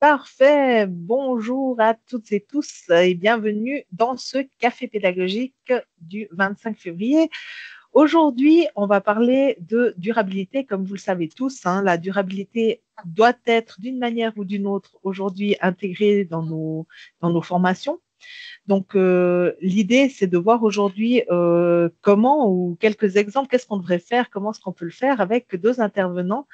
Parfait. Bonjour à toutes et tous et bienvenue dans ce café pédagogique du 25 février. Aujourd'hui, on va parler de durabilité. Comme vous le savez tous, hein, la durabilité doit être d'une manière ou d'une autre aujourd'hui intégrée dans nos formations. Donc, l'idée, c'est de voir aujourd'hui comment ou quelques exemples, qu'est-ce qu'on devrait faire, comment est-ce qu'on peut le faire avec deux intervenants.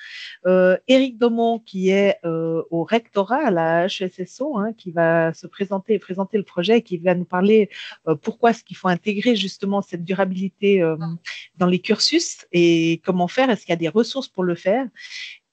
Éric Domont, qui est au rectorat à la HESSO, hein, qui va se présenter et présenter le projet et qui va nous parler pourquoi est-ce qu'il faut intégrer justement cette durabilité dans les cursus et comment faire, est-ce qu'il y a des ressources pour le faire.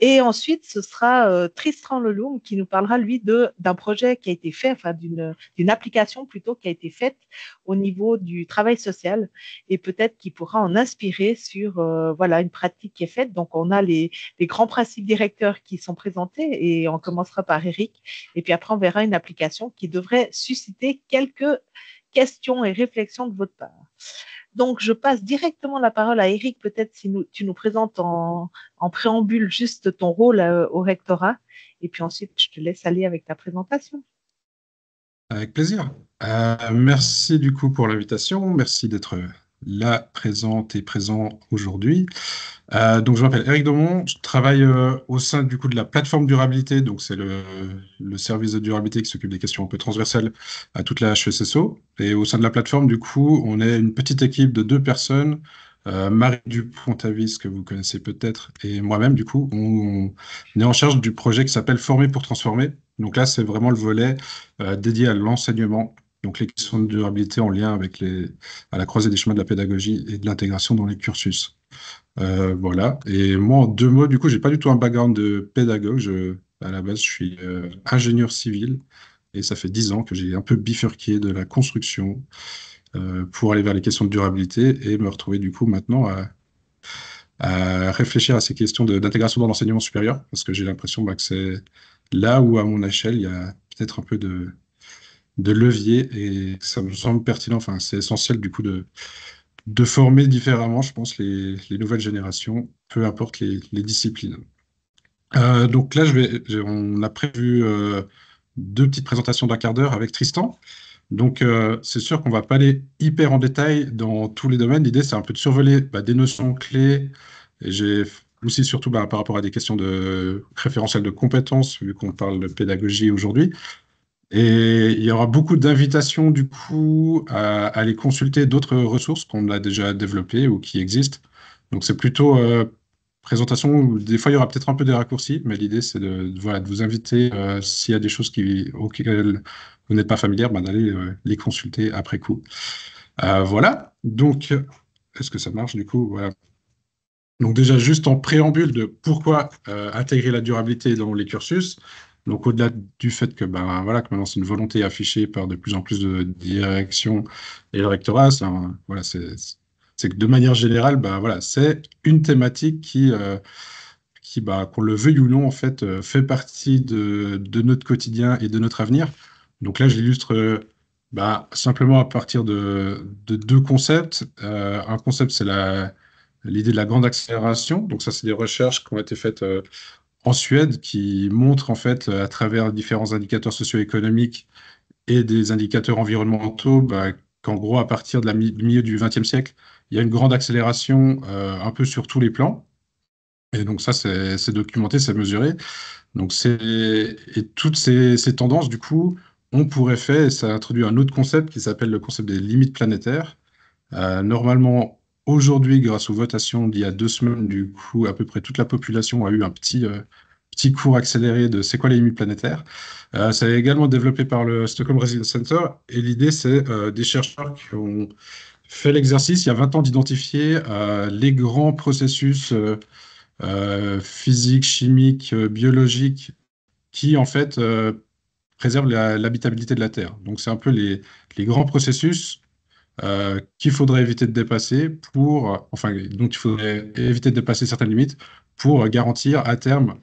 Et ensuite, ce sera Tristan Leloum qui nous parlera, lui, d'un projet qui a été fait, enfin d'une application plutôt qui a été faite au niveau du travail social et peut-être qu'il pourra en inspirer sur voilà, une pratique qui est faite. Donc, on a les grands principes directeurs qui sont présentés et on commencera par Eric. Et puis après, on verra une application qui devrait susciter quelques questions et réflexions de votre part. Donc, je passe directement la parole à Eric. Peut-être si tu nous présentes en préambule juste ton rôle au rectorat. Et puis ensuite, je te laisse aller avec ta présentation. Avec plaisir. Merci du coup pour l'invitation. Merci d'être là, présente et présent aujourd'hui. Donc, je m'appelle Éric Domont. Je travaille au sein du coup de la plateforme durabilité. Donc, c'est le service de durabilité qui s'occupe des questions un peu transversales à toute la HESSO. Et au sein de la plateforme, du coup, on est une petite équipe de deux personnes. Marie Dupont-Avis, que vous connaissez peut-être, et moi-même, du coup, on est en charge du projet qui s'appelle Former pour transformer. Donc là, c'est vraiment le volet dédié à l'enseignement. Donc les questions de durabilité en lien avec à la croisée des chemins de la pédagogie et de l'intégration dans les cursus. Voilà. Et moi, en deux mots, du coup, j'ai pas du tout un background de pédagogue. À la base, je suis ingénieur civil et ça fait 10 ans que j'ai un peu bifurqué de la construction pour aller vers les questions de durabilité et me retrouver du coup maintenant à réfléchir à ces questions d'intégration dans l'enseignement supérieur parce que j'ai l'impression que c'est là où, à mon échelle, il y a peut-être un peu de levier et ça me semble pertinent. Enfin, c'est essentiel du coup de former différemment, je pense, les nouvelles générations, peu importe les disciplines. Donc là, on a prévu deux petites présentations d'un quart d'heure avec Tristan. Donc, c'est sûr qu'on va pas aller hyper en détail dans tous les domaines. L'idée, c'est un peu de survoler des notions clés. Et j'ai aussi, surtout par rapport à des questions de référentiel de compétences, vu qu'on parle de pédagogie aujourd'hui. Et il y aura beaucoup d'invitations, du coup, à aller consulter d'autres ressources qu'on a déjà développées ou qui existent. Donc, c'est plutôt présentation où des fois, il y aura peut-être un peu des raccourcis, mais l'idée, c'est voilà, de vous inviter, s'il y a des choses auxquelles vous n'êtes pas familier, d'aller les consulter après coup. Voilà. Donc, est-ce que ça marche, du coup? Voilà. Donc déjà, juste en préambule de pourquoi intégrer la durabilité dans les cursus. Donc au-delà du fait que, voilà, que maintenant c'est une volonté affichée par de plus en plus de directions et le rectorat, voilà, c'est que de manière générale, voilà, c'est une thématique qu'on le veuille ou non, en fait, fait partie de notre quotidien et de notre avenir. Donc là, j'illustre simplement à partir de deux concepts. Un concept, c'est l'idée de la grande accélération. Donc ça, c'est des recherches qui ont été faites en Suède qui montrent en fait à travers différents indicateurs socio-économiques et des indicateurs environnementaux qu'en gros, à partir du milieu du XXe siècle, il y a une grande accélération un peu sur tous les plans. Et donc ça, c'est documenté, c'est mesuré. Donc et toutes ces tendances, du coup, on pourrait faire, et ça introduit un autre concept qui s'appelle le concept des limites planétaires. Normalement, aujourd'hui, grâce aux votations d'il y a 2 semaines, du coup, à peu près toute la population a eu un petit cours accéléré de c'est quoi les limites planétaires. Ça est également développé par le Stockholm Resilience Center. Et l'idée, c'est des chercheurs qui ont fait l'exercice il y a 20 ans d'identifier les grands processus physiques, chimiques, biologiques qui, en fait, préservent l'habitabilité de la Terre. Donc, c'est un peu les grands processus qu'il faudrait éviter de dépasser enfin, donc il faudrait éviter de dépasser certaines limites pour garantir à terme,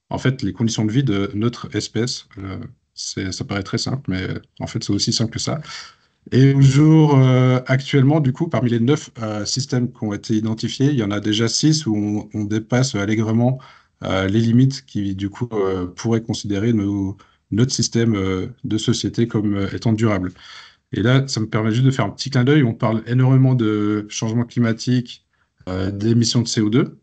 en fait, les conditions de vie de notre espèce. Ça paraît très simple, mais en fait, c'est aussi simple que ça. Et au jour actuellement, du coup, parmi les 9 systèmes qui ont été identifiés, il y en a déjà 6 où on dépasse allègrement les limites qui, du coup, pourraient considérer notre système de société comme étant durable. Et là, ça me permet juste de faire un petit clin d'œil. On parle énormément de changement climatique, d'émissions de CO2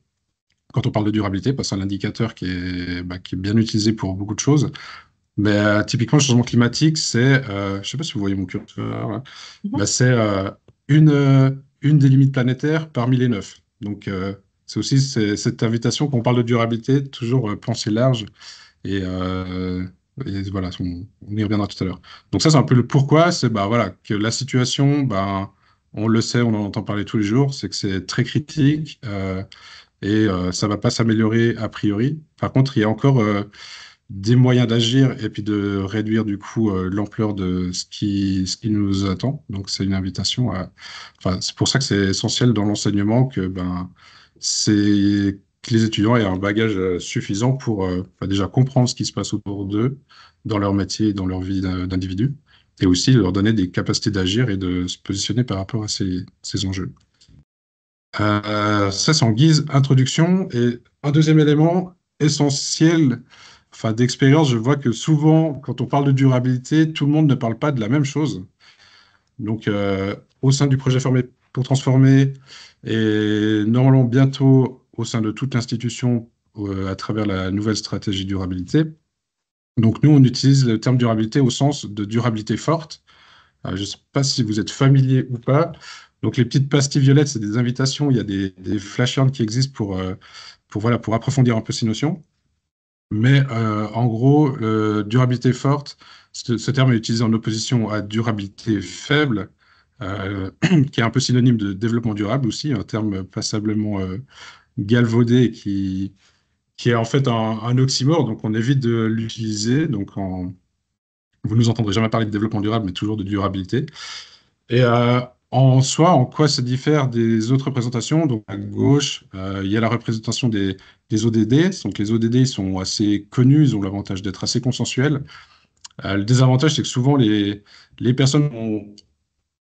quand on parle de durabilité, parce que c'est un indicateur qui est bien utilisé pour beaucoup de choses. Mais typiquement, le changement climatique, je ne sais pas si vous voyez mon curseur, là. Mhm. Bah, c'est une des limites planétaires parmi les 9. Donc, c'est aussi cette invitation, quand on parle de durabilité, toujours penser large. Et, voilà, on y reviendra tout à l'heure. Donc ça, c'est un peu le pourquoi, c'est bah, voilà, que la situation, bah, on le sait, on en entend parler tous les jours, c'est que c'est très critique et ça va pas s'améliorer a priori. Par contre, il y a encore des moyens d'agir et puis de réduire du coup l'ampleur de ce qui nous attend. Donc c'est une invitation à... Enfin, c'est pour ça que c'est essentiel dans l'enseignement que ben, c'est que les étudiants aient un bagage suffisant pour déjà comprendre ce qui se passe autour d'eux, dans leur métier, dans leur vie d'individu, et aussi leur donner des capacités d'agir et de se positionner par rapport à ces enjeux. Ça, c'est en guise introduction. Et un deuxième élément essentiel, enfin, d'expérience, je vois que souvent, quand on parle de durabilité, tout le monde ne parle pas de la même chose. Donc, au sein du projet Formé pour transformer, et normalement bientôt au sein de toute l'institution à travers la nouvelle stratégie durabilité. Donc, nous, on utilise le terme durabilité au sens de durabilité forte. Je ne sais pas si vous êtes familier ou pas. Donc, les petites pastilles violettes, c'est des invitations. Il y a des flashcards qui existent voilà, pour approfondir un peu ces notions. Mais en gros, durabilité forte, ce terme est utilisé en opposition à durabilité faible, qui est un peu synonyme de développement durable aussi, un terme passablement galvaudé et qui est en fait un oxymore. Donc, on évite de l'utiliser. Donc, vous nous entendrez jamais parler de développement durable, mais toujours de durabilité. Et en soi, en quoi ça diffère des autres représentations? Donc à gauche, il y a la représentation des ODD. Donc les ODD ils sont assez connus, ils ont l'avantage d'être assez consensuels. Le désavantage, c'est que souvent les personnes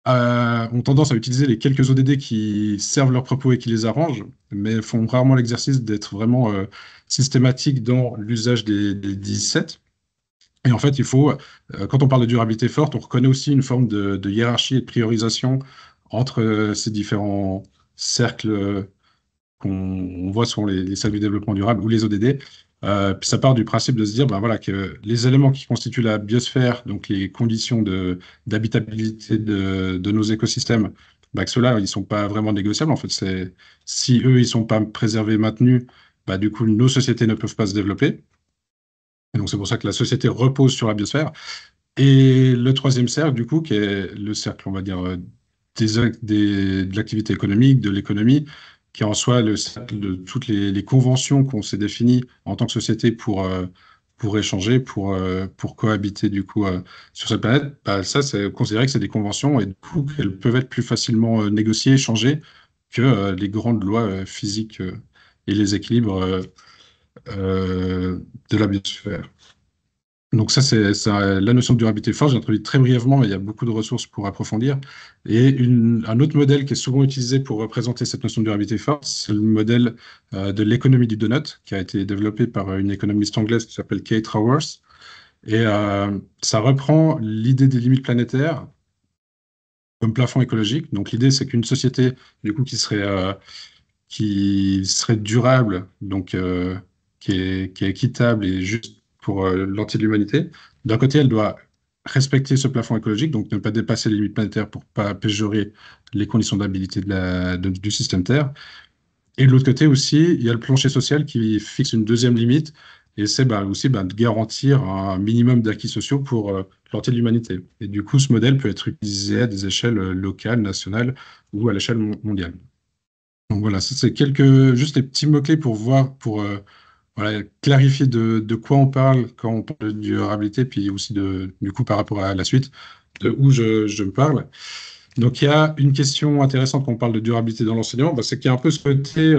ont tendance à utiliser les quelques ODD qui servent leurs propos et qui les arrangent, mais font rarement l'exercice d'être vraiment systématique dans l'usage des 17. Et en fait, quand on parle de durabilité forte, on reconnaît aussi une forme de hiérarchie et de priorisation entre ces différents cercles qu'on voit sur les cercles du développement durable ou les ODD. Puis ça part du principe de se dire ben voilà, que les éléments qui constituent la biosphère, donc les conditions d'habitabilité de nos écosystèmes, ben que ceux-là, ils ne sont pas vraiment négociables. En fait, si eux, ils ne sont pas préservés, maintenus, bah, du coup, nos sociétés ne peuvent pas se développer. Et donc, c'est pour ça que la société repose sur la biosphère. Et le troisième cercle, du coup, qui est le cercle, on va dire, de l'activité économique, de l'économie, qui est en soi le cercle de toutes les conventions qu'on s'est définies en tant que société pour échanger, pour cohabiter, du coup, sur cette planète. Bah, ça, c'est considéré que c'est des conventions et du coup, qu'elles peuvent être plus facilement négociées, échangées que les grandes lois physiques et les équilibres de la biosphère. Donc ça, c'est la notion de durabilité forte. J'ai introduit très brièvement, mais il y a beaucoup de ressources pour approfondir. Et un autre modèle qui est souvent utilisé pour représenter cette notion de durabilité forte, c'est le modèle de l'économie du donut, qui a été développé par une économiste anglaise qui s'appelle Kate Raworth. Et ça reprend l'idée des limites planétaires comme plafond écologique. Donc l'idée, c'est qu'une société, du coup, qui serait durable, donc qui est équitable et juste pour l'entier de l'humanité. D'un côté, elle doit respecter ce plafond écologique, donc ne pas dépasser les limites planétaires pour pas péjorer les conditions d'habilité du système Terre. Et de l'autre côté aussi, il y a le plancher social qui fixe une deuxième limite, et c'est aussi de garantir un minimum d'acquis sociaux pour l'entier de l'humanité. Et du coup, ce modèle peut être utilisé à des échelles locales, nationales ou à l'échelle mondiale. Donc voilà, ça c'est juste les petits mots-clés pour voir, pour voilà, clarifier de quoi on parle quand on parle de durabilité, puis aussi du coup par rapport à la suite, de où je me parle. Donc il y a une question intéressante quand on parle de durabilité dans l'enseignement, bah, c'est qu'il y a un peu ce côté,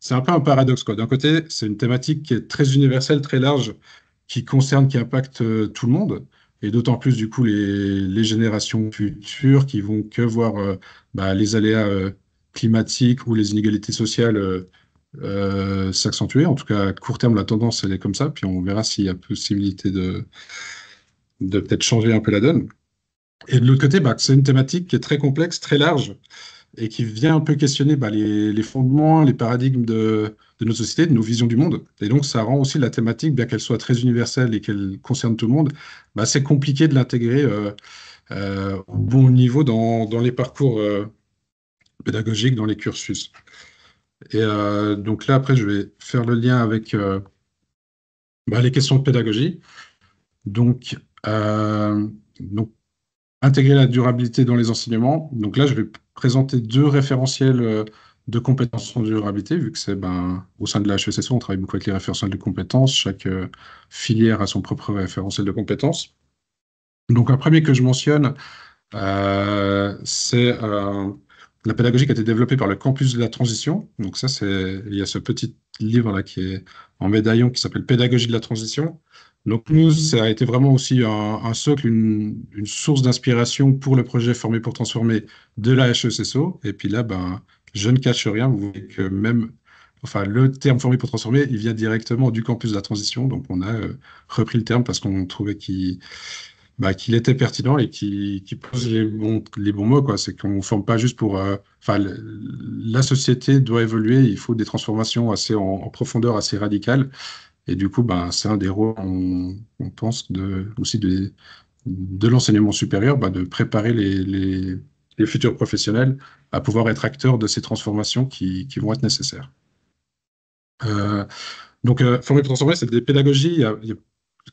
c'est un peu un paradoxe, quoi. D'un côté, c'est une thématique qui est très universelle, très large, qui impacte tout le monde, et d'autant plus du coup les générations futures qui vont que voir les aléas climatiques ou les inégalités sociales s'accentuer. En tout cas, à court terme, la tendance, elle est comme ça. Puis on verra s'il y a possibilité de peut-être changer un peu la donne. Et de l'autre côté, c'est une thématique qui est très complexe, très large, et qui vient un peu questionner les fondements, les paradigmes de nos sociétés, de nos visions du monde. Et donc, ça rend aussi la thématique, bien qu'elle soit très universelle et qu'elle concerne tout le monde, c'est compliqué de l'intégrer au bon niveau dans les parcours pédagogiques, dans les cursus. Et donc là, après, je vais faire le lien avec les questions de pédagogie. Donc, donc, intégrer la durabilité dans les enseignements. Donc là, je vais présenter deux référentiels de compétences en durabilité, vu que c'est au sein de la HESSO, on travaille beaucoup avec les référentiels de compétences. Chaque filière a son propre référentiel de compétences. Donc un premier que je mentionne, c'est la pédagogie qui a été développée par le campus de la transition. Donc ça, il y a ce petit livre là qui est en médaillon qui s'appelle Pédagogie de la transition. Donc nous, ça a été vraiment aussi un socle, une source d'inspiration pour le projet Former pour transformer de la HESSO. Et puis là, je ne cache rien, vous voyez que même, enfin, le terme Former pour transformer, il vient directement du campus de la transition. Donc on a repris le terme parce qu'on trouvait qu'il était pertinent et qui pose les bons mots, quoi. C'est qu'on ne forme pas juste pour. La société doit évoluer, il faut des transformations assez en profondeur, assez radicales. Et du coup, c'est un des rôles, on pense, aussi de l'enseignement supérieur, de préparer les futurs professionnels à pouvoir être acteurs de ces transformations qui vont être nécessaires. Donc, former pour transformer, c'est des pédagogies.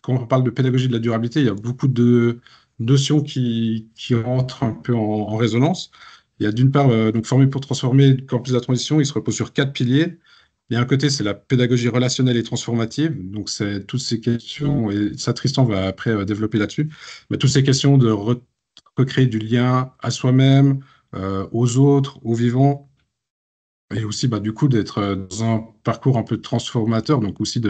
Quand on parle de pédagogie de la durabilité, il y a beaucoup de notions qui rentrent un peu en résonance. Il y a d'une part, donc former pour transformer le campus de la transition, il se repose sur quatre piliers. Il y a un côté, c'est la pédagogie relationnelle et transformative. Donc, c'est toutes ces questions, et ça, Tristan va après développer là-dessus, mais toutes ces questions de recréer du lien à soi-même, aux autres, aux vivants, et aussi, du coup, d'être dans un parcours un peu transformateur, donc aussi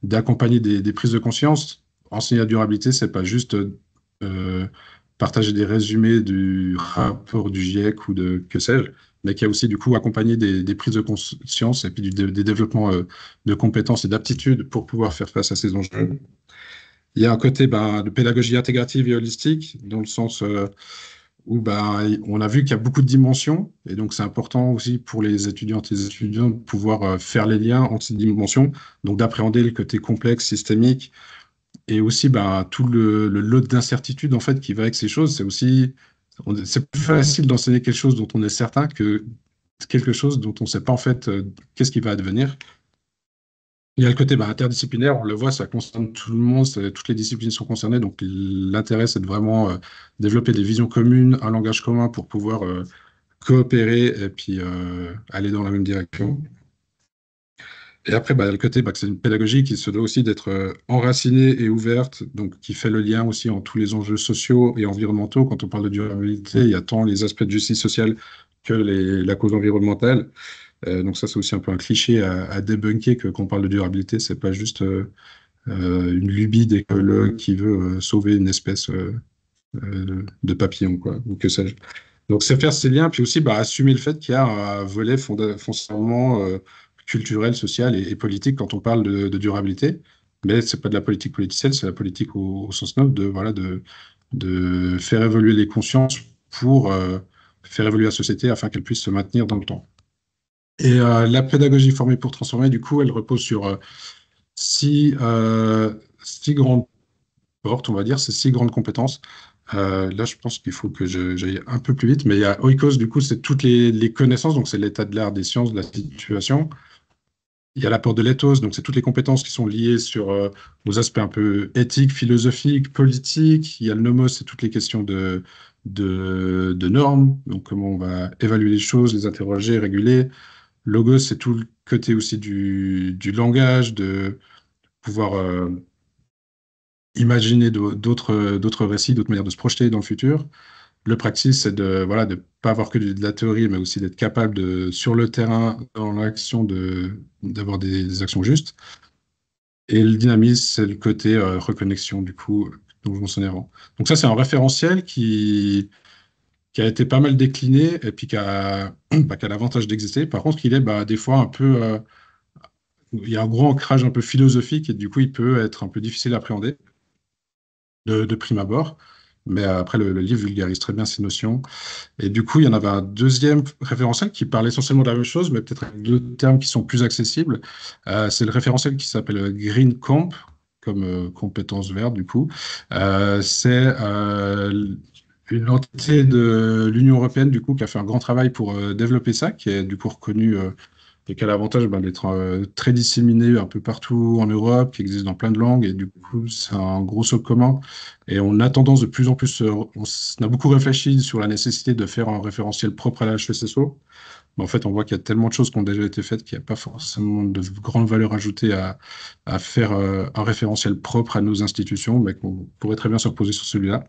d'accompagner des prises de conscience. Enseigner la durabilité, c'est pas juste euh, partager des résumés du rapport du GIEC ou de que sais-je, mais qui a aussi, du coup, accompagné des prises de conscience et puis des développements de compétences et d'aptitudes pour pouvoir faire face à ces enjeux. Il y a un côté de pédagogie intégrative et holistique, dans le sens où on a vu qu'il y a beaucoup de dimensions, et donc c'est important aussi pour les étudiantes et les étudiants de pouvoir faire les liens entre ces dimensions, donc d'appréhender le côté complexe, systémique, et aussi tout le lot d'incertitudes en fait qui va avec ces choses. C'est aussi, c'est plus facile d'enseigner quelque chose dont on est certain que quelque chose dont on ne sait pas en fait qu'est-ce qui va advenir. Il y a le côté interdisciplinaire, on le voit, ça concerne tout le monde, toutes les disciplines sont concernées. Donc l'intérêt, c'est de vraiment développer des visions communes, un langage commun pour pouvoir coopérer et puis aller dans la même direction. Et après, il y a le côté que c'est une pédagogie qui se doit aussi d'être enracinée et ouverte, donc qui fait le lien aussi entre tous les enjeux sociaux et environnementaux. Quand on parle de durabilité, il y a tant les aspects de justice sociale que la cause environnementale. Donc ça, c'est aussi un peu un cliché à débunker que quand on parle de durabilité, c'est pas juste une lubie d'écologue qui veut sauver une espèce de papillon, quoi, ou que sais-je. Donc c'est faire ces liens, puis aussi assumer le fait qu'il y a un volet foncièrement culturel, social et politique quand on parle de durabilité. Mais c'est pas de la politique politicienne, c'est la politique au sens noble de faire évoluer les consciences pour faire évoluer la société afin qu'elle puisse se maintenir dans le temps. Et la pédagogie formée pour transformer, du coup, elle repose sur six grandes portes, on va dire, ces six grandes compétences. Là, je pense qu'il faut que j'aille un peu plus vite, mais il y a oikos, du coup, c'est toutes les connaissances, donc c'est l'état de l'art, des sciences, de la situation. Il y a l'apport de l'éthos, donc c'est toutes les compétences qui sont liées aux aspects un peu éthiques, philosophiques, politiques. Il y a le nomos, c'est toutes les questions de normes, donc comment on va évaluer les choses, les interroger, réguler. Logos, c'est tout le côté aussi du langage, de pouvoir imaginer d'autres récits, d'autres manières de se projeter dans le futur. Le praxis, c'est de pas avoir que de la théorie, mais aussi d'être capable sur le terrain, dans l'action, d'avoir des actions justes. Et le dynamisme, c'est le côté reconnexion, du coup, dont je mentionnais avant. Donc ça, c'est un référentiel qui a été pas mal décliné et puis qui a l'avantage d'exister. Par contre, il est des fois un peu il y a un gros ancrage un peu philosophique et du coup, il peut être un peu difficile à appréhender de prime abord. Mais après, le livre vulgarise très bien ces notions. Et du coup, il y en avait un deuxième référentiel qui parle essentiellement de la même chose, mais peut-être avec d'autres termes qui sont plus accessibles. C'est le référentiel qui s'appelle Green Comp, comme compétence verte, du coup. C'est une entité de l'Union européenne, du coup, qui a fait un grand travail pour développer ça, qui est du coup reconnu et qui a l'avantage d'être très disséminé un peu partout en Europe, qui existe dans plein de langues, et du coup, c'est un gros socle commun. Et on a tendance de plus en plus, on a beaucoup réfléchi sur la nécessité de faire un référentiel propre à la HESSO. Mais en fait, on voit qu'il y a tellement de choses qui ont déjà été faites qu'il n'y a pas forcément de grande valeur ajoutée à faire un référentiel propre à nos institutions, mais qu'on pourrait très bien se reposer sur celui-là,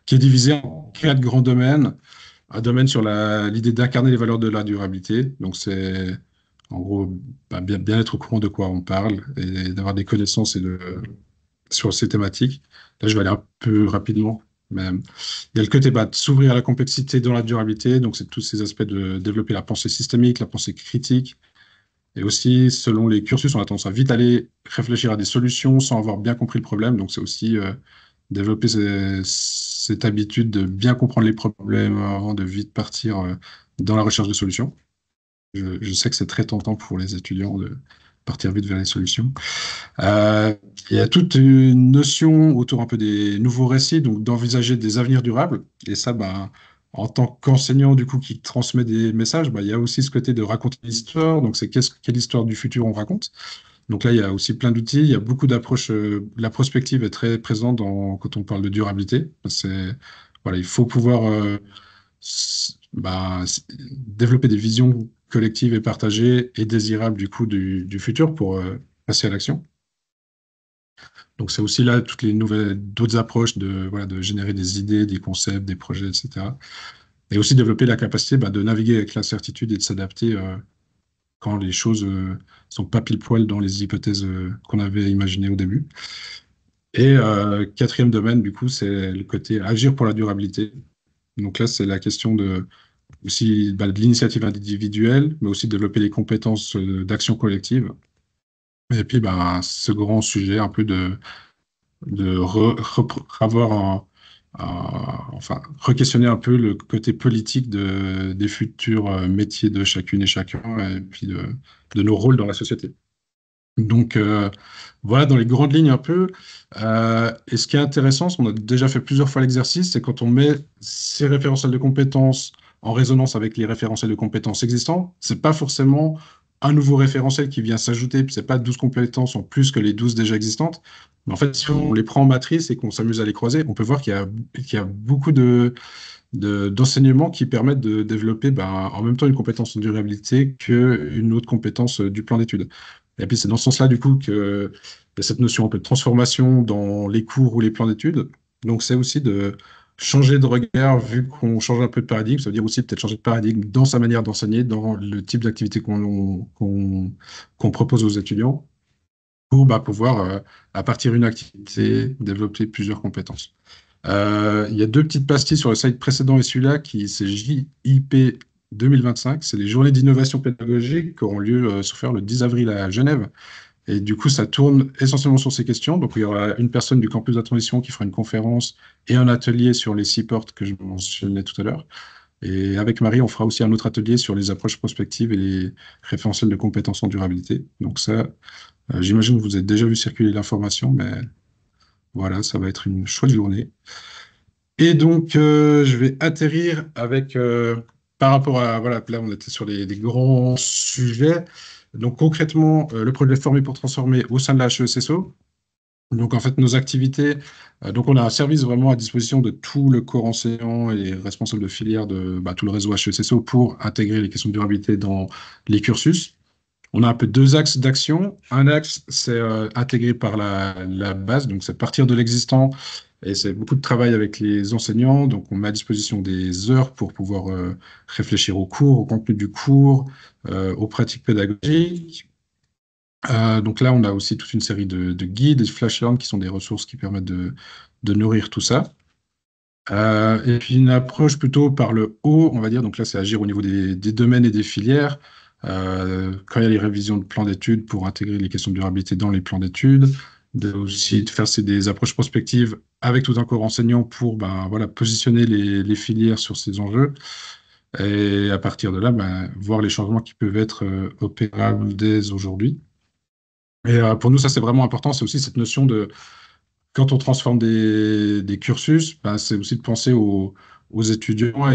qui est divisé en quatre grands domaines. Un domaine sur l'idée d'incarner les valeurs de la durabilité. Donc, c'est en gros bien être au courant de quoi on parle et d'avoir des connaissances sur ces thématiques. Là, je vais aller un peu rapidement. Mais il y a le côté de s'ouvrir à la complexité dans la durabilité. Donc, c'est tous ces aspects de développer la pensée systémique, la pensée critique. Et aussi, selon les cursus, on a tendance à vite aller réfléchir à des solutions sans avoir bien compris le problème. Donc, c'est aussi développer cette habitude de bien comprendre les problèmes avant de vite partir dans la recherche de solutions. Je sais que c'est très tentant pour les étudiants de partir vite vers les solutions. Euh, il y a toute une notion autour un peu des nouveaux récits, donc d'envisager des avenirs durables. Et ça, en tant qu'enseignant du coup qui transmet des messages, il y a aussi ce côté de raconter l'histoire. Donc c'est quelle histoire du futur on raconte. Donc là, il y a aussi plein d'outils. Il y a beaucoup d'approches. La prospective est très présente quand on parle de durabilité. Voilà, il faut pouvoir développer des visions collectives et partagées et désirables du coup du futur pour passer à l'action. Donc c'est aussi là toutes les d'autres approches de générer des idées, des concepts, des projets, etc. Et aussi développer la capacité de naviguer avec l'incertitude et de s'adapter quand les choses sont pas pile poil dans les hypothèses qu'on avait imaginées au début. Et quatrième domaine, du coup, c'est le côté agir pour la durabilité. Donc là, c'est la question aussi de l'initiative individuelle, mais aussi de développer les compétences d'action collective. Et puis, ce grand sujet un peu avoir enfin, re-questionner un peu le côté politique des futurs métiers de chacune et chacun, et puis de nos rôles dans la société. Donc, voilà, dans les grandes lignes un peu. Et ce qui est intéressant, ce qu'on a déjà fait plusieurs fois l'exercice, c'est quand on met ces référentiels de compétences en résonance avec les référentiels de compétences existants, c'est pas forcément un nouveau référentiel qui vient s'ajouter, puis c'est pas 12 compétences en plus que les 12 déjà existantes. Mais en fait, si on les prend en matrice et qu'on s'amuse à les croiser, on peut voir qu'il y a beaucoup d'enseignements qui permettent de développer en même temps une compétence en durabilité qu'une autre compétence du plan d'études. Et puis c'est dans ce sens-là, du coup, qu'il y a cette notion un peu de transformation dans les cours ou les plans d'études. Donc c'est aussi de changer de regard vu qu'on change un peu de paradigme. Ça veut dire aussi peut-être changer de paradigme dans sa manière d'enseigner, dans le type d'activité qu'on propose aux étudiants pour pouvoir, à partir d'une activité, développer plusieurs compétences. Il y a deux petites pastilles sur le site précédent et celui-là, c'est JIP 2025. C'est les journées d'innovation pédagogique qui auront lieu se faire le 10 avril à Genève. Et du coup, ça tourne essentiellement sur ces questions. Donc, il y aura une personne du campus de la transition qui fera une conférence et un atelier sur les 6 portes que je mentionnais tout à l'heure. Et avec Marie, on fera aussi un autre atelier sur les approches prospectives et les référentiels de compétences en durabilité. Donc ça, j'imagine que vous avez déjà vu circuler l'information, mais voilà, ça va être une chouette journée. Et donc, je vais atterrir avec, par rapport à, voilà, là, on était sur des grands sujets. Donc, concrètement, le projet Former pour transformer au sein de la HESSO. Donc, en fait, nos activités, donc on a un service vraiment à disposition de tout le corps enseignant et les responsables de filière de tout le réseau HESSO pour intégrer les questions de durabilité dans les cursus. On a un peu deux axes d'action. Un axe, c'est intégré par la base, donc c'est partir de l'existant et c'est beaucoup de travail avec les enseignants. Donc on met à disposition des heures pour pouvoir réfléchir au cours, au contenu du cours, aux pratiques pédagogiques. Donc là, on a aussi toute une série de guides et de flashcards qui sont des ressources qui permettent de nourrir tout ça. Et puis une approche plutôt par le haut, on va dire. Donc là, c'est agir au niveau des domaines et des filières. quand il y a les révisions de plans d'études pour intégrer les questions de durabilité dans les plans d'études, aussi de faire des approches prospectives avec tout un corps enseignant pour ben, voilà, positionner les filières sur ces enjeux. Et à partir de là, ben, voir les changements qui peuvent être opérables dès aujourd'hui. Et pour nous, ça, c'est vraiment important. C'est aussi cette notion de, quand on transforme des cursus, ben, c'est aussi de penser aux étudiants.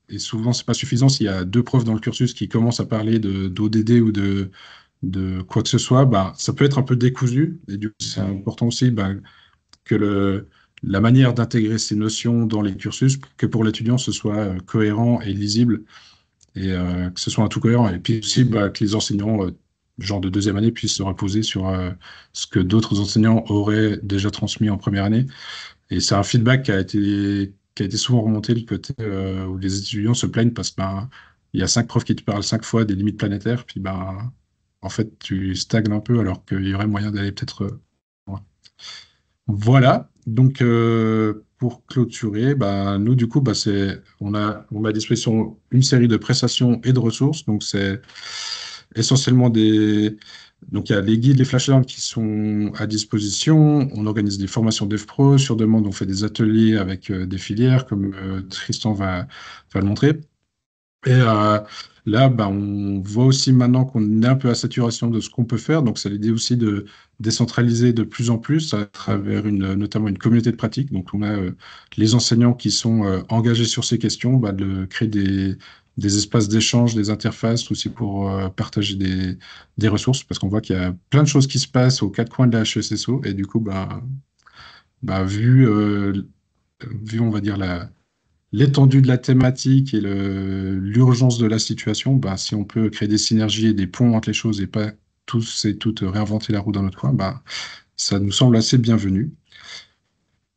Et souvent, c'est pas suffisant s'il y a deux profs dans le cursus qui commencent à parler d'ODD ou de quoi que ce soit. Ben, ça peut être un peu décousu. Et du coup, c'est important aussi ben, que la manière d'intégrer ces notions dans les cursus, que pour l'étudiant, ce soit cohérent et lisible et que ce soit un tout cohérent. Et puis aussi bah, que les enseignants, genre de deuxième année, puissent se reposer sur ce que d'autres enseignants auraient déjà transmis en première année. Et c'est un feedback qui a été souvent remonté, le côté où les étudiants se plaignent parce que ben, il y a 5 profs qui te parlent 5 fois des limites planétaires, puis ben, en fait, tu stagnes un peu alors qu'il y aurait moyen d'aller peut-être. Ouais. Voilà, donc pour clôturer, bah, nous du coup, bah, on a à disposition une série de prestations et de ressources. Donc c'est essentiellement donc il y a les guides, les flashcards qui sont à disposition. On organise des formations DevPro sur demande. On fait des ateliers avec des filières, comme Tristan va le montrer. Et là, bah, on voit aussi maintenant qu'on est un peu à saturation de ce qu'on peut faire. Donc, c'est l'idée aussi de décentraliser de plus en plus à travers notamment une communauté de pratique. Donc, on a les enseignants qui sont engagés sur ces questions, bah, de créer des espaces d'échange, des interfaces aussi pour partager des ressources, parce qu'on voit qu'il y a plein de choses qui se passent aux quatre coins de la HESSO. Et du coup, bah, vu, on va dire, l'étendue de la thématique et l'urgence de la situation, bah, si on peut créer des synergies et des ponts entre les choses et pas tous et toutes réinventer la roue dans notre coin, bah, ça nous semble assez bienvenu.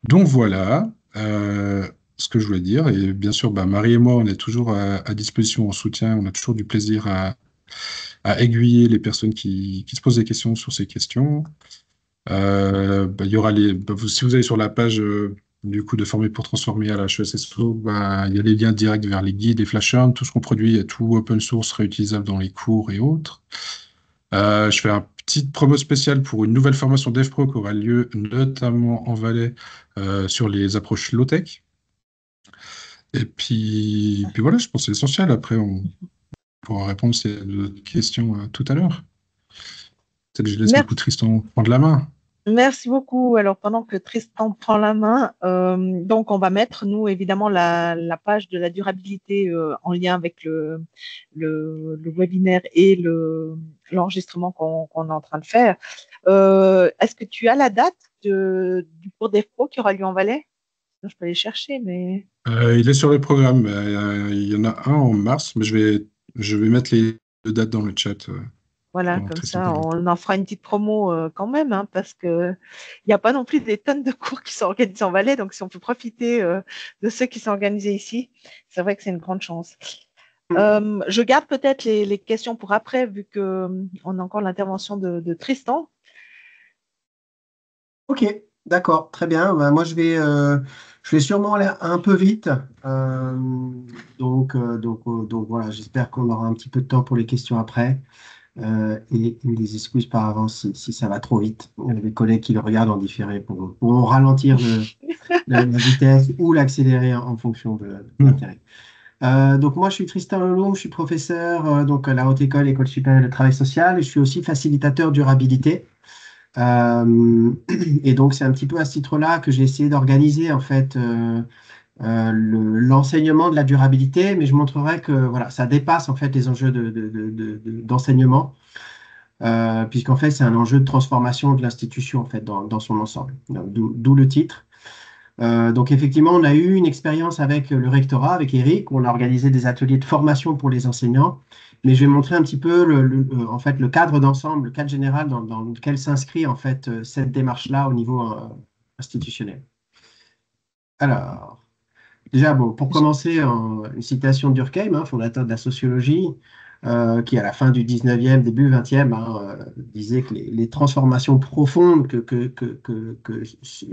Donc voilà ce que je voulais dire. Et bien sûr, bah, Marie et moi, on est toujours à disposition en soutien. On a toujours du plaisir à aiguiller les personnes qui se posent des questions sur ces questions. Bah, il y aura si vous allez sur la page du coup de Former pour transformer à la HESSO, bah, il y a les liens directs vers les guides, les flashcards, tout ce qu'on produit est tout open source, réutilisable dans les cours et autres. Je fais un petit promo spécial pour une nouvelle formation DevPro qui aura lieu notamment en Valais sur les approches low-tech. Et puis voilà, je pense que c'est essentiel. Après, on pourra répondre si y a d'autres questions tout à l'heure. Peut-être que je laisse du coup Tristan prendre la main. Merci beaucoup. Alors, pendant que Tristan prend la main, donc on va mettre, nous, évidemment, la page de la durabilité en lien avec le webinaire et l'enregistrement qu'on est en train de faire. Est-ce que tu as la date du cours d'EFPRO qui aura lieu en Valais? Je peux aller chercher, mais... Il est sur le programme. Il y en a un en mars, mais je vais mettre les deux dates dans le chat Voilà, pendant que comme Tristan ça, parle. on en fera une petite promo quand même, hein, parce que il n'y a pas non plus des tonnes de cours qui sont organisés en Valais, donc si on peut profiter de ceux qui sont organisés ici, c'est vrai que c'est une grande chance. Je garde peut-être les questions pour après, vu que on a encore l'intervention de Tristan. Ok, d'accord, très bien. Bah, moi, je vais sûrement aller un peu vite. Euh, donc voilà, j'espère qu'on aura un petit peu de temps pour les questions après. Et des excuses par avance si ça va trop vite. Les collègues qui le regardent en différé pourront ralentir la vitesse ou l'accélérer en fonction de l'intérêt. Donc moi, je suis Tristan Leloum, je suis professeur donc à la Haute École, École supérieure de travail social, et je suis aussi facilitateur durabilité. Euh, et donc, c'est un petit peu à ce titre-là que j'ai essayé d'organiser en fait l'enseignement de la durabilité, mais je montrerai que voilà, ça dépasse en fait les enjeux d'enseignement, puisqu'en fait, c'est un enjeu de transformation de l'institution en fait dans son ensemble. D'où le titre. Donc effectivement, on a eu une expérience avec le rectorat, avec Eric. On a organisé des ateliers de formation pour les enseignants. Mais je vais montrer un petit peu en fait, le cadre d'ensemble, le cadre général dans lequel s'inscrit en fait, cette démarche-là au niveau institutionnel. Alors, déjà, bon, pour commencer, une citation de Durkheim, hein, fondateur de la sociologie, qui à la fin du 19e, début 20e, hein, disait que les transformations profondes que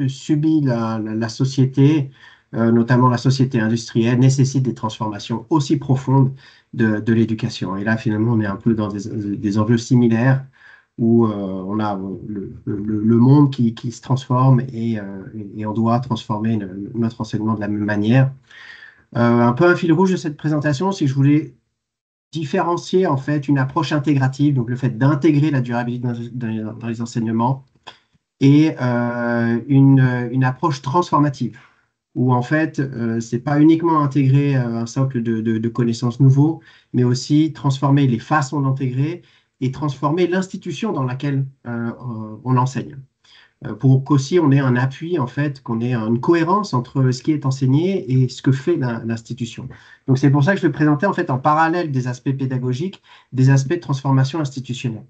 subit la société notamment la société industrielle, nécessite des transformations aussi profondes de l'éducation. Et là, finalement, on est un peu dans des enjeux similaires où on a le monde qui se transforme et on doit transformer notre enseignement de la même manière. Un peu un fil rouge de cette présentation, c'est que je voulais différencier en fait une approche intégrative, donc le fait d'intégrer la durabilité dans les enseignements, et une approche transformative, où en fait, c'est pas uniquement intégrer un socle de connaissances nouveaux, mais aussi transformer les façons d'intégrer et transformer l'institution dans laquelle on enseigne. Pour qu'aussi on ait un appui, en fait, qu'on ait une cohérence entre ce qui est enseigné et ce que fait l'institution. Donc c'est pour ça que je vais présenter en fait en parallèle des aspects pédagogiques, des aspects de transformation institutionnelle.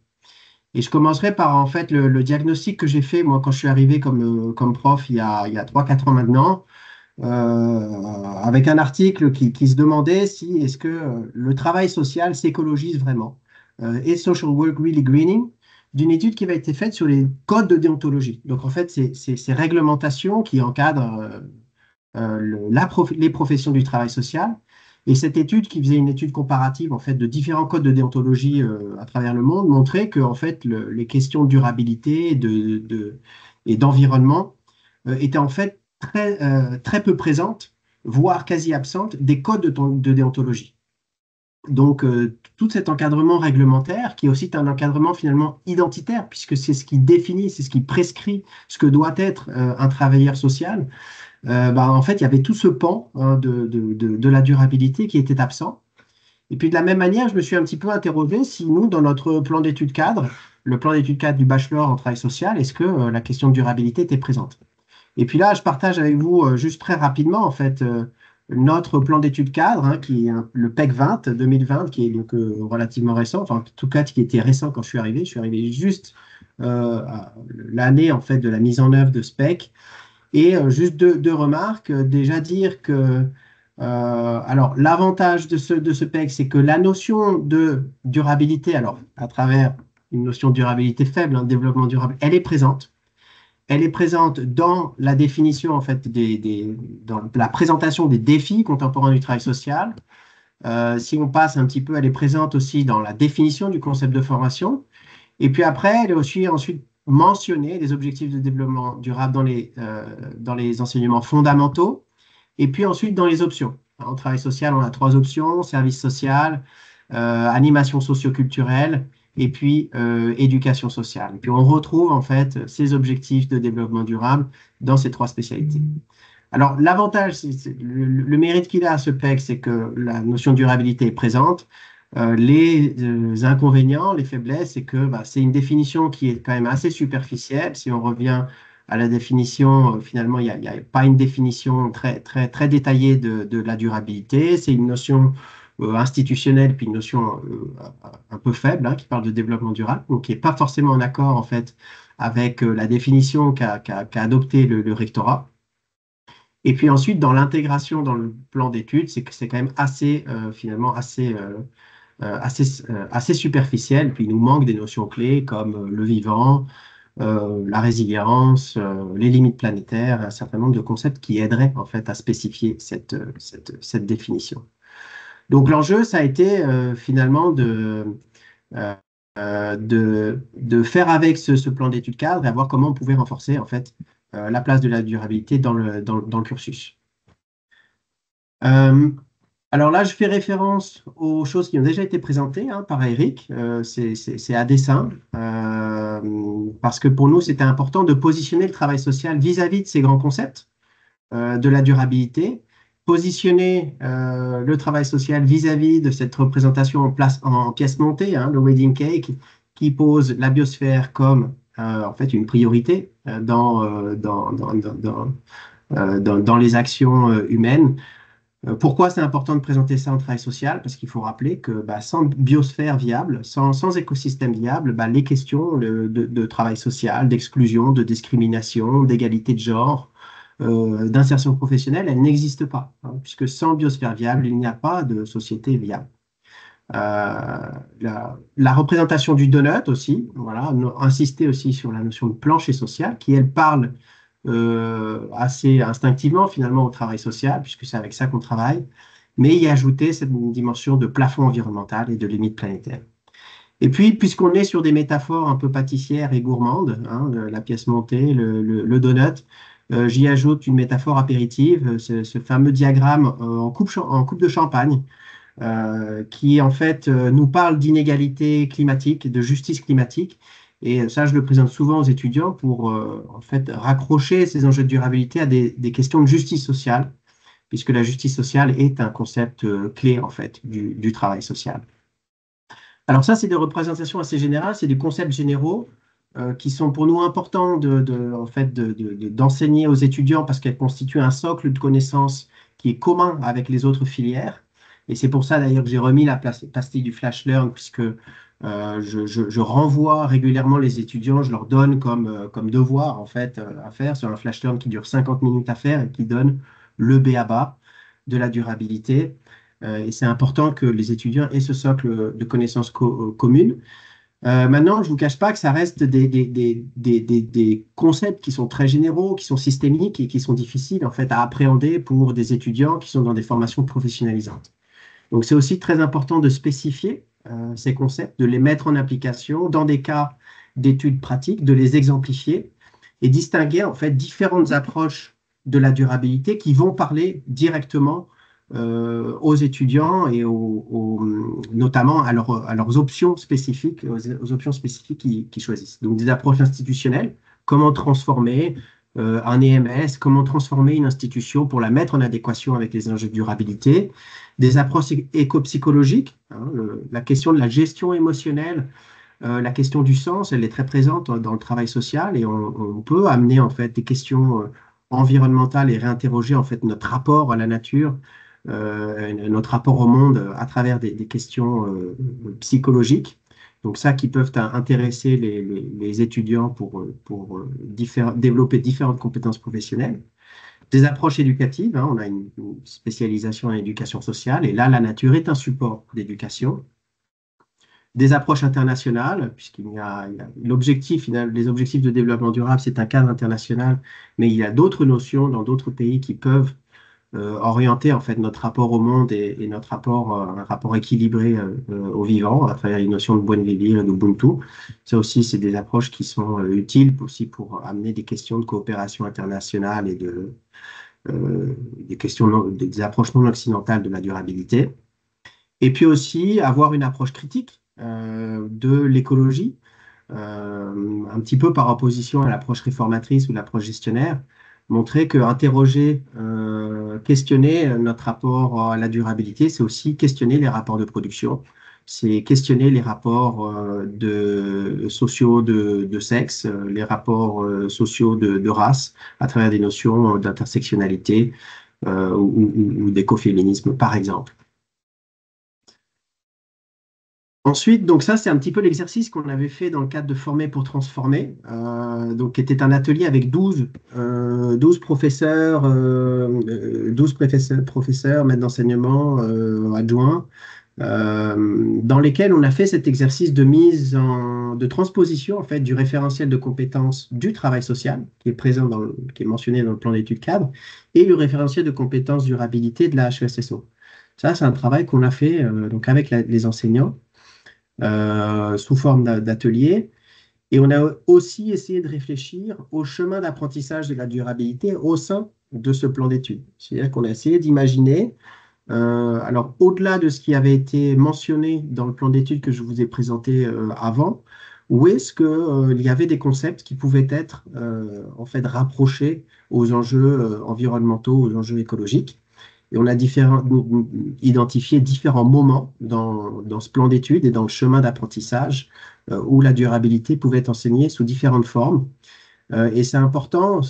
Et je commencerai par en fait le diagnostic que j'ai fait moi quand je suis arrivé comme prof il y a 3-4 ans maintenant, avec un article qui se demandait si est-ce que le travail social s'écologise vraiment. Is social work really greening? D'une étude qui avait été faite sur les codes de déontologie. Donc en fait, c'est ces réglementations qui encadrent les professions du travail social. Et cette étude, qui faisait une étude comparative en fait de différents codes de déontologie à travers le monde, montrait que en fait les questions de durabilité et d'environnement étaient en fait très peu présentes, voire quasi absentes, des codes de déontologie. Donc, tout cet encadrement réglementaire, qui est aussi un encadrement finalement identitaire, puisque c'est ce qui définit, c'est ce qui prescrit ce que doit être un travailleur social, en fait, il y avait tout ce pan de la durabilité qui était absent. Et puis, de la même manière, je me suis un petit peu interrogé si nous, dans notre plan d'études cadre, le plan d'études cadre du bachelor en travail social, est-ce que la question de durabilité était présente? Et puis là, je partage avec vous juste très rapidement, en fait, notre plan d'études cadre, hein, qui est le PEC 20, 2020, qui est donc relativement récent, enfin, en tout cas, qui était récent quand je suis arrivé. Je suis arrivé juste à l'année, en fait, de la mise en œuvre de ce PEC. Et juste deux remarques. Déjà dire que, alors, l'avantage de ce PEC, c'est que la notion de durabilité, alors, à travers une notion de durabilité faible, un développement durable, elle est présente. Elle est présente dans la définition, en fait, dans la présentation des défis contemporains du travail social. Si on passe un petit peu, elle est présente aussi dans la définition du concept de formation. Et puis après, elle est aussi ensuite mentionnée, les objectifs de développement durable dans les enseignements fondamentaux. Et puis ensuite, dans les options. En travail social, on a 3 options: service social, animation socio-culturelle, et puis éducation sociale. Et puis on retrouve en fait ces objectifs de développement durable dans ces 3 spécialités. Alors l'avantage, le mérite qu'il a ce PEC, c'est que la notion de durabilité est présente. Les inconvénients, les faiblesses, c'est que c'est une définition qui est quand même assez superficielle. Si on revient à la définition, finalement, il n'y a pas une définition très détaillée de la durabilité. C'est une notion institutionnelle, puis une notion un peu faible, hein, qui parle de développement durable, donc qui n'est pas forcément en accord, en fait, avec la définition qu'a adoptée le rectorat. Et puis ensuite, dans l'intégration dans le plan d'études, c'est que c'est quand même finalement assez superficiel. Puis il nous manque des notions clés comme le vivant, la résilience, les limites planétaires, un certain nombre de concepts qui aideraient en fait à spécifier cette définition. Donc l'enjeu, ça a été finalement de faire avec ce plan d'études cadre et à voir comment on pouvait renforcer en fait la place de la durabilité dans le cursus. Alors là, je fais référence aux choses qui ont déjà été présentées par Eric. C'est à dessein, parce que pour nous, c'était important de positionner le travail social vis-à-vis de ces grands concepts de la durabilité, positionner le travail social vis-à-vis de cette représentation en pièces montées, le wedding cake, qui pose la biosphère comme en fait une priorité dans les actions humaines. Pourquoi c'est important de présenter ça en travail social? Parce qu'il faut rappeler que sans biosphère viable, sans écosystème viable, les questions de travail social, d'exclusion, de discrimination, d'égalité de genre, d'insertion professionnelle, elles n'existent pas, puisque sans biosphère viable, il n'y a pas de société viable. La représentation du donut aussi, voilà, insister aussi sur la notion de plancher social, qui elle parle assez instinctivement finalement au travail social, puisque c'est avec ça qu'on travaille, mais y ajouter cette dimension de plafond environnemental et de limite planétaire. Et puis, puisqu'on est sur des métaphores un peu pâtissières et gourmandes, hein, la pièce montée, le donut, j'y ajoute une métaphore apéritive, ce fameux diagramme en coupe de champagne, qui en fait nous parle d'inégalité climatique, de justice climatique. Et ça, je le présente souvent aux étudiants pour en fait raccrocher ces enjeux de durabilité à des questions de justice sociale, puisque la justice sociale est un concept clé en fait du travail social. Alors ça, c'est des représentations assez générales, c'est des concepts généraux qui sont pour nous importants d'enseigner aux étudiants parce qu'elles constituent un socle de connaissances qui est commun avec les autres filières. Et c'est pour ça d'ailleurs que j'ai remis la pastille du Flash Learn, puisque je renvoie régulièrement les étudiants, je leur donne comme devoir en fait à faire sur un Flash Learn qui dure 50 minutes à faire et qui donne le b.a.-ba de la durabilité. Et c'est important que les étudiants aient ce socle de connaissances communes. Maintenant, je ne vous cache pas que ça reste des concepts qui sont très généraux, qui sont systémiques et qui sont difficiles en fait à appréhender pour des étudiants qui sont dans des formations professionnalisantes. Donc, c'est aussi très important de spécifier ces concepts, de les mettre en application dans des cas d'études pratiques, de les exemplifier et distinguer en fait différentes approches de la durabilité qui vont parler directement aux étudiants et notamment à leurs options spécifiques, aux options spécifiques qu'ils choisissent. Donc des approches institutionnelles, comment transformer un EMS, comment transformer une institution pour la mettre en adéquation avec les enjeux de durabilité, des approches éco-psychologiques, hein, la question de la gestion émotionnelle, la question du sens, elle est très présente dans le travail social et on peut amener en fait des questions environnementales et réinterroger en fait notre rapport à la nature, notre rapport au monde à travers des questions psychologiques. Donc ça qui peuvent intéresser les étudiants pour développer différentes compétences professionnelles. Des approches éducatives, hein, on a une spécialisation en éducation sociale et là la nature est un support d'éducation. Des approches internationales, puisqu'il y a l'objectif, les objectifs de développement durable, c'est un cadre international, mais il y a d'autres notions dans d'autres pays qui peuvent orienter en fait notre rapport au monde et notre rapport, un rapport équilibré au vivant à travers les notions de buen vivir et d'Ubuntu. Ça aussi, c'est des approches qui sont utiles aussi pour amener des questions de coopération internationale et des approches non occidentales de la durabilité. Et puis aussi avoir une approche critique de l'écologie, un petit peu par opposition à l'approche réformatrice ou l'approche gestionnaire, montrer que interroger, questionner notre rapport à la durabilité, c'est aussi questionner les rapports de production, c'est questionner les rapports sociaux de sexe, les rapports sociaux de race, à travers des notions d'intersectionnalité ou d'écoféminisme, par exemple. Ensuite, donc ça, c'est un petit peu l'exercice qu'on avait fait dans le cadre de Former pour transformer, donc qui était un atelier avec 12 professeurs, 12 professeurs, maîtres d'enseignement, adjoints, dans lesquels on a fait cet exercice de de transposition en fait du référentiel de compétences du travail social qui est présent qui est mentionné dans le plan d'études cadre et le référentiel de compétences durabilité de la HESSO. Ça, c'est un travail qu'on a fait donc avec les enseignants. Sous forme d'atelier. Et on a aussi essayé de réfléchir au chemin d'apprentissage de la durabilité au sein de ce plan d'études. C'est-à-dire qu'on a essayé d'imaginer, alors au-delà de ce qui avait été mentionné dans le plan d'études que je vous ai présenté avant, où est-ce qu'il y avait des concepts qui pouvaient être en fait rapprochés aux enjeux environnementaux, aux enjeux écologiques. Et on a identifié différents moments dans ce plan d'études et dans le chemin d'apprentissage où la durabilité pouvait être enseignée sous différentes formes. Et c'est important,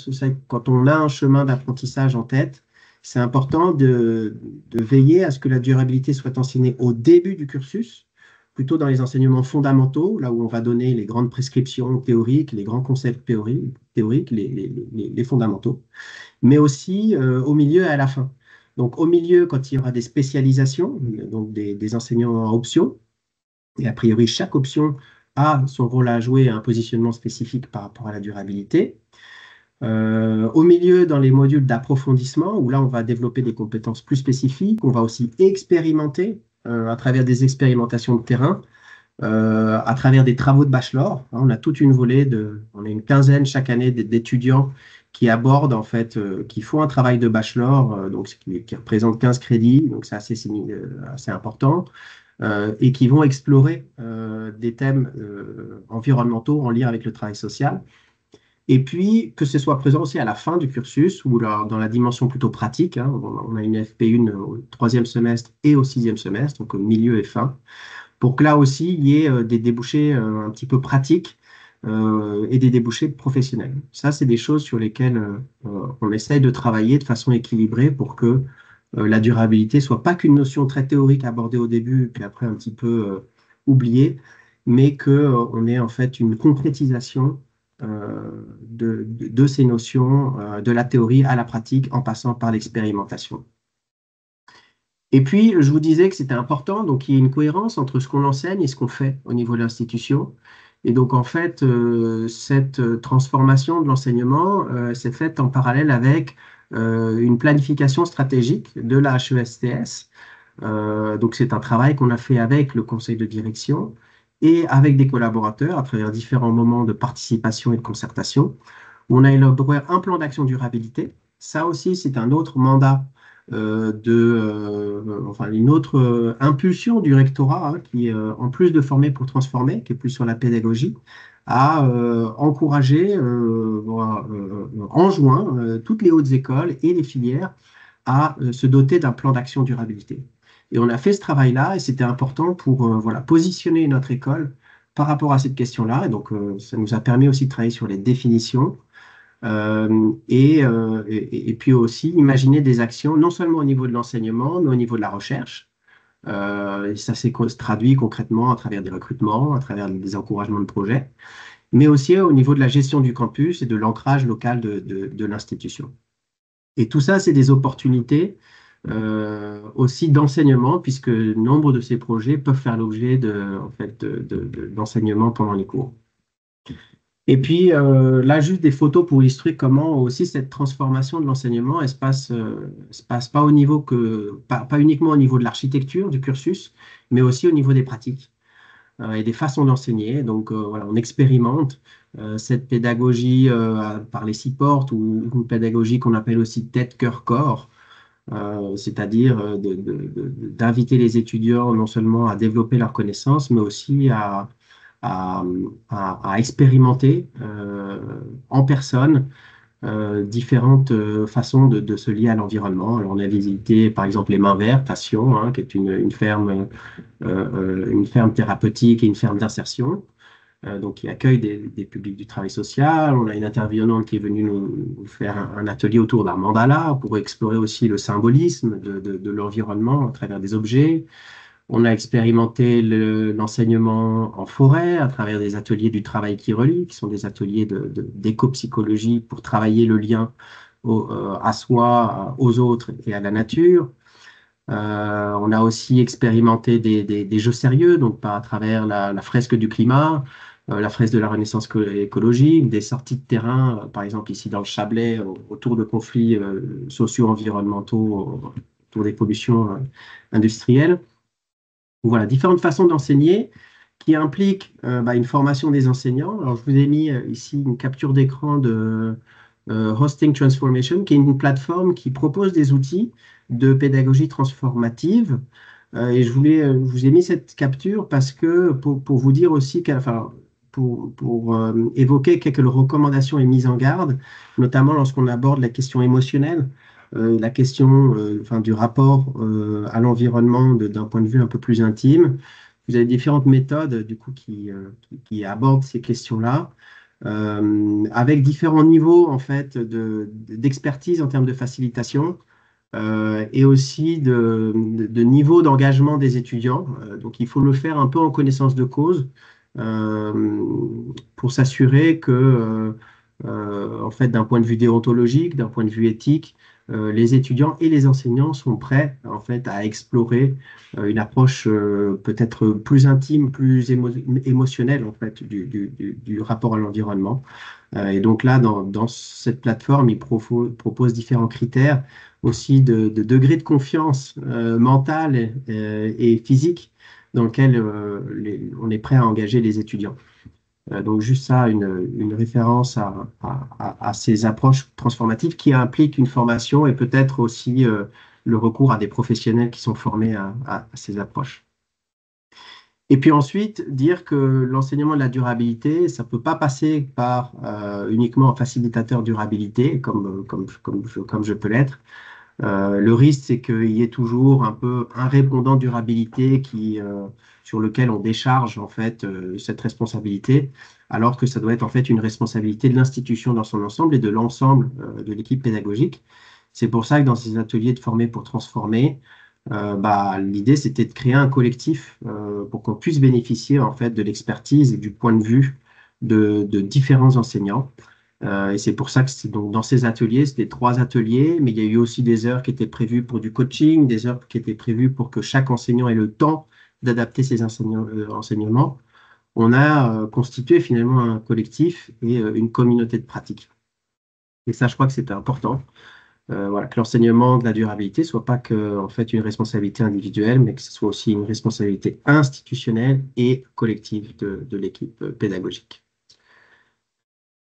quand on a un chemin d'apprentissage en tête, c'est important de veiller à ce que la durabilité soit enseignée au début du cursus, plutôt dans les enseignements fondamentaux, là où on va donner les grandes prescriptions théoriques, les grands concepts théoriques, les fondamentaux, mais aussi au milieu et à la fin. Donc, au milieu, quand il y aura des spécialisations, donc des enseignants en option, et a priori, chaque option a son rôle à jouer, un positionnement spécifique par rapport à la durabilité. Au milieu, dans les modules d'approfondissement, où là, on va développer des compétences plus spécifiques, on va aussi expérimenter à travers des expérimentations de terrain, à travers des travaux de bachelor. On a toute une volée on a une quinzaine chaque année d'étudiants qui abordent, en fait, qui font un travail de bachelor, donc qui représente 15 crédits, donc c'est assez important, et qui vont explorer des thèmes environnementaux en lien avec le travail social. Et puis, que ce soit présent aussi à la fin du cursus ou dans la dimension plutôt pratique. On a une FP1 au troisième semestre et au sixième semestre, donc au milieu et fin, pour que là aussi, il y ait des débouchés un petit peu pratiques et des débouchés professionnels. Ça, c'est des choses sur lesquelles on essaye de travailler de façon équilibrée pour que la durabilité soit pas qu'une notion très théorique abordée au début, puis après un petit peu oubliée, mais qu'on ait en fait une concrétisation de ces notions, de la théorie à la pratique, en passant par l'expérimentation. Et puis, je vous disais que c'était important, donc il y a une cohérence entre ce qu'on enseigne et ce qu'on fait au niveau de l'institution. Et donc, en fait, cette transformation de l'enseignement s'est faite en parallèle avec une planification stratégique de la HESTS. Donc, c'est un travail qu'on a fait avec le conseil de direction et avec des collaborateurs à travers différents moments de participation et de concertation. On a élaboré un plan d'action durabilité. Ça aussi, c'est un autre mandat enfin une autre impulsion du rectorat qui, en plus de former pour transformer, qui est plus sur la pédagogie, a encouragé, enjoint toutes les hautes écoles et les filières à se doter d'un plan d'action durabilité. Et on a fait ce travail-là et c'était important pour voilà, positionner notre école par rapport à cette question-là. Et donc, ça nous a permis aussi de travailler sur les définitions. Et puis aussi imaginer des actions non seulement au niveau de l'enseignement, mais au niveau de la recherche. Et ça s'est traduit concrètement à travers des recrutements, à travers des encouragements de projets, mais aussi au niveau de la gestion du campus et de l'ancrage local de l'institution. Et tout ça, c'est des opportunités aussi d'enseignement, puisque nombre de ces projets peuvent faire l'objet d'enseignement pendant les cours. Et puis là, juste des photos pour illustrer comment aussi cette transformation de l'enseignement, elle se passe pas au niveau pas uniquement au niveau de l'architecture du cursus, mais aussi au niveau des pratiques et des façons d'enseigner. Donc voilà, on expérimente cette pédagogie par les 6 portes ou une pédagogie qu'on appelle aussi tête, cœur, corps. C'est-à-dire d'inviter les étudiants non seulement à développer leurs connaissances, mais aussi à expérimenter en personne différentes façons de se lier à l'environnement. Alors, on a visité par exemple les Mains Vertes à Sion, qui est une ferme thérapeutique et une ferme d'insertion. Donc, qui accueille des publics du travail social. On a une intervenante qui est venue nous faire un atelier autour d'un mandala pour explorer aussi le symbolisme de l'environnement à travers des objets. On a expérimenté l'enseignement en forêt à travers des ateliers du travail qui relie, qui sont des ateliers d'éco-psychologie pour travailler le lien à soi, aux autres et à la nature. On a aussi expérimenté des jeux sérieux, donc à travers la fresque du climat, la fresque de la renaissance écologique, des sorties de terrain, par exemple ici dans le Chablais, autour de conflits socio-environnementaux, autour des pollutions industrielles. Voilà, différentes façons d'enseigner qui impliquent une formation des enseignants. Alors, je vous ai mis ici une capture d'écran de Hosting Transformation, qui est une plateforme qui propose des outils de pédagogie transformative. Et je vous ai mis cette capture parce que pour vous dire aussi, pour évoquer quelques recommandations et mises en garde, notamment lorsqu'on aborde la question émotionnelle. La question du rapport à l'environnement d'un point de vue un peu plus intime. Vous avez différentes méthodes du coup, qui abordent ces questions-là, avec différents niveaux en fait, d'expertise en termes de facilitation et aussi de niveau d'engagement des étudiants. Donc il faut le faire un peu en connaissance de cause pour s'assurer que, en fait, d'un point de vue déontologique, d'un point de vue éthique, les étudiants et les enseignants sont prêts en fait à explorer une approche peut-être plus intime, plus émotionnelle en fait du rapport à l'environnement. Et donc là, dans cette plateforme, ils proposent différents critères aussi de degré de confiance mentale et physique dans lequel on est prêt à engager les étudiants. Donc juste ça, une référence à ces approches transformatives qui impliquent une formation et peut-être aussi le recours à des professionnels qui sont formés à ces approches. Et puis ensuite, dire que l'enseignement de la durabilité, ça ne peut pas passer par uniquement un facilitateur durabilité, comme je peux l'être. Le risque, c'est qu'il y ait toujours un peu un répondant durabilité sur lequel on décharge en fait cette responsabilité, alors que ça doit être en fait une responsabilité de l'institution dans son ensemble et de l'ensemble de l'équipe pédagogique. C'est pour ça que dans ces ateliers de former pour transformer, l'idée c'était de créer un collectif pour qu'on puisse bénéficier en fait de l'expertise et du point de vue de différents enseignants. Et c'est pour ça que donc dans ces ateliers, c'était 3 ateliers, mais il y a eu aussi des heures qui étaient prévues pour du coaching, des heures qui étaient prévues pour que chaque enseignant ait le temps d'adapter ses enseignements. On a constitué finalement un collectif et une communauté de pratique. Et ça, je crois que c'était important. Voilà, que l'enseignement de la durabilité soit pas que en fait une responsabilité individuelle, mais que ce soit aussi une responsabilité institutionnelle et collective de l'équipe pédagogique.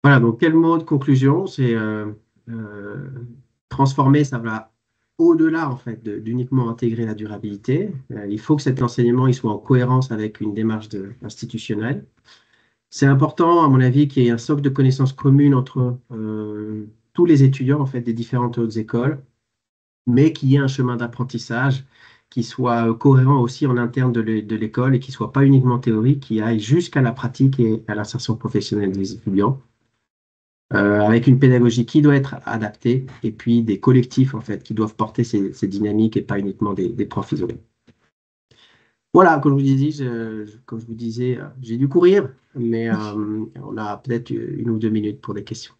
Voilà, donc quel mot de conclusion? C'est transformer, ça va au-delà en fait d'uniquement intégrer la durabilité. Il faut que cet enseignement il soit en cohérence avec une démarche institutionnelle. C'est important, à mon avis, qu'il y ait un socle de connaissances communes entre tous les étudiants en fait des différentes hautes écoles, mais qu'il y ait un chemin d'apprentissage qui soit cohérent aussi en interne de l'école et qui ne soit pas uniquement théorique, qui aille jusqu'à la pratique et à l'insertion professionnelle des étudiants. Avec une pédagogie qui doit être adaptée et puis des collectifs en fait qui doivent porter ces dynamiques et pas uniquement des profs isolés. Voilà, comme je vous disais, j'ai dû courir, mais on a peut-être 1 ou 2 minutes pour des questions.